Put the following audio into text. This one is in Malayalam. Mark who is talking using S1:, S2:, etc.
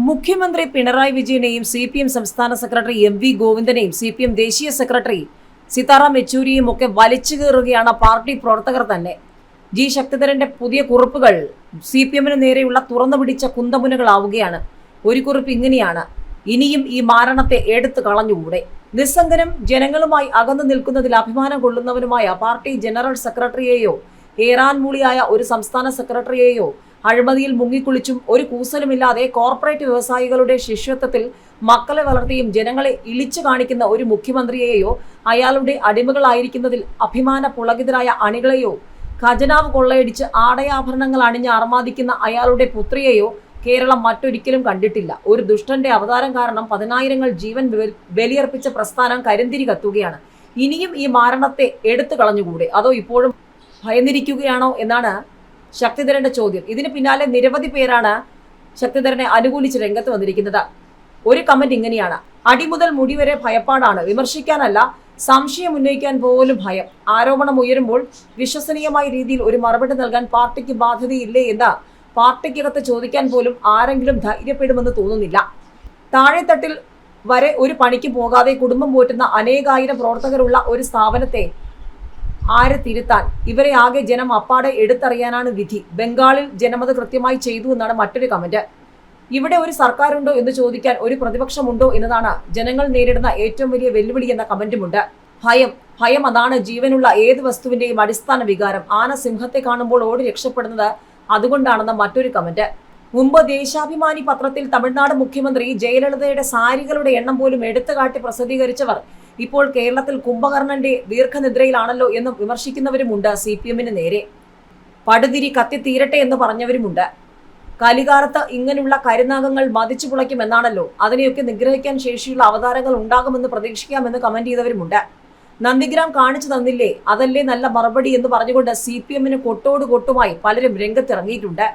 S1: മുഖ്യമന്ത്രി പിണറായി വിജയനെയും CPM സംസ്ഥാന സെക്രട്ടറി MV ഗോവിന്ദനെയും CPM ദേശീയ സെക്രട്ടറി സീതാറാം യെച്ചൂരിയും ഒക്കെ വലിച്ചു കയറുകയാണ് പാർട്ടി പ്രവർത്തകർ തന്നെ. ജി ശക്തിധരന്റെ പുതിയ കുറിപ്പുകൾ CPM നേരെയുള്ള തുറന്നുപിടിച്ച കുന്തമുനകളാവുകയാണ്. ഒരു കുറിപ്പ് ഇങ്ങനെയാണ്: ഇനിയും ഈ മാരണത്തെ എടുത്തു കളഞ്ഞുകൂടെ? നിസ്സംഗനും ജനങ്ങളുമായി അകന്നു നിൽക്കുന്നതിൽ അഭിമാനം കൊള്ളുന്നവനുമായ പാർട്ടി ജനറൽ സെക്രട്ടറിയെയോ ഏറാൻ മൂളിയായ ഒരു സംസ്ഥാന സെക്രട്ടറിയെയോ അഴിമതിയിൽ മുങ്ങിക്കുളിച്ചും ഒരു കൂസലുമില്ലാതെ കോർപ്പറേറ്റ് വ്യവസായികളുടെ ശിഷ്യത്വത്തിൽ മക്കളെ വളർത്തിയും ജനങ്ങളെ ഇളിച്ചു കാണിക്കുന്ന ഒരു മുഖ്യമന്ത്രിയെയോ അയാളുടെ അടിമകളായിരിക്കുന്നതിൽ അഭിമാന പുളകിതരായ അണികളെയോ ഖജനാവ് കൊള്ളയടിച്ച് ആടയാഭരണങ്ങൾ അണിഞ്ഞ് അർമാദിക്കുന്ന അയാളുടെ പുത്രിയെയോ കേരളം മറ്റൊരിക്കലും കണ്ടിട്ടില്ല. ഒരു ദുഷ്ടന്റെ അവതാരം കാരണം 10,000 ജീവൻ ബലിയർപ്പിച്ച പ്രസ്ഥാനം കരിന്തിരി കത്തുകയാണ്. ഇനിയും ഈ മാരണത്തെ എടുത്തു കളഞ്ഞുകൂടെ? അതോ ഇപ്പോഴും ഭയന്നിരിക്കുകയാണോ എന്നാണ് ശക്തിധരന്റെ ചോദ്യം. ഇതിന് പിന്നാലെ നിരവധി പേരാണ് ശക്തിധരനെ അനുകൂലിച്ച് രംഗത്ത് വന്നിരിക്കുന്നത്. ഒരു കമന്റ് ഇങ്ങനെയാണ്: അടിമുതൽ മുടി വരെ ഭയപ്പാടാണ്, വിമർശിക്കാനല്ല സംശയം ഉന്നയിക്കാൻ പോലും ഭയം. ആരോപണം ഉയരുമ്പോൾ വിശ്വസനീയമായ രീതിയിൽ ഒരു മറുപടി നൽകാൻ പാർട്ടിക്ക് ബാധ്യതയില്ലേ എന്ന് പാർട്ടിക്കകത്ത് ചോദിക്കാൻ പോലും ആരെങ്കിലും ധൈര്യപ്പെടുമെന്ന് തോന്നുന്നില്ല. താഴെത്തട്ടിൽ വരെ ഒരു പണിക്ക് പോകാതെ കുടുംബം പോറ്റുന്ന അനേകായിരം പ്രവർത്തകരുള്ള ഒരു സ്ഥാപനത്തെ ആരെ തിരുത്താൻ? ഇവരെ ആകെ ജനം അപ്പാടെ എടുത്തറിയാനാണ് വിധി. ബംഗാളിൽ ജനമത് കൃത്യമായി ചെയ്തു എന്നാണ് മറ്റൊരു കമന്റ്. ഇവിടെ ഒരു സർക്കാരുണ്ടോ എന്ന് ചോദിക്കാൻ ഒരു പ്രതിപക്ഷമുണ്ടോ എന്നതാണ് ജനങ്ങൾ നേരിടുന്ന ഏറ്റവും വലിയ വെല്ലുവിളി എന്ന കമന്റുമുണ്ട്. ഭയം അതാണ് ജീവനുള്ള ഏത് വസ്തുവിന്റെയും അടിസ്ഥാന വികാരം. ആന സിംഹത്തെ കാണുമ്പോൾ ഓടി രക്ഷപ്പെടുന്നത് അതുകൊണ്ടാണെന്ന മറ്റൊരു കമന്റ്. മുമ്പ് ദേശാഭിമാനി പത്രത്തിൽ തമിഴ്നാട് മുഖ്യമന്ത്രി ജയലളിതയുടെ സാരികളുടെ എണ്ണം പോലും എടുത്തുകാട്ടി പ്രസിദ്ധീകരിച്ചവർ ഇപ്പോൾ കേരളത്തിൽ കുംഭകർണന്റെ ദീർഘനിദ്രയിലാണല്ലോ എന്നും വിമർശിക്കുന്നവരുമുണ്ട്. CPM നേരെ പടുതിരി കത്തിത്തീരട്ടെ എന്ന് പറഞ്ഞവരുമുണ്ട്. കലികാലത്ത് ഇങ്ങനെയുള്ള കരുനാഗങ്ങൾ മതിച്ചു പുളയ്ക്കുമെന്നാണല്ലോ, അതിനെയൊക്കെ നിഗ്രഹിക്കാൻ ശേഷിയുള്ള അവതാരങ്ങൾ ഉണ്ടാകുമെന്ന് പ്രതീക്ഷിക്കാമെന്ന് കമന്റ് ചെയ്തവരുമുണ്ട്. നന്ദിഗ്രാം കാണിച്ചു തന്നില്ലേ, അതല്ലേ നല്ല മറുപടി എന്ന് പറഞ്ഞുകൊണ്ട് CPM കൊട്ടോട് കൊട്ടുമായി പലരും രംഗത്തിറങ്ങിയിട്ടുണ്ട്.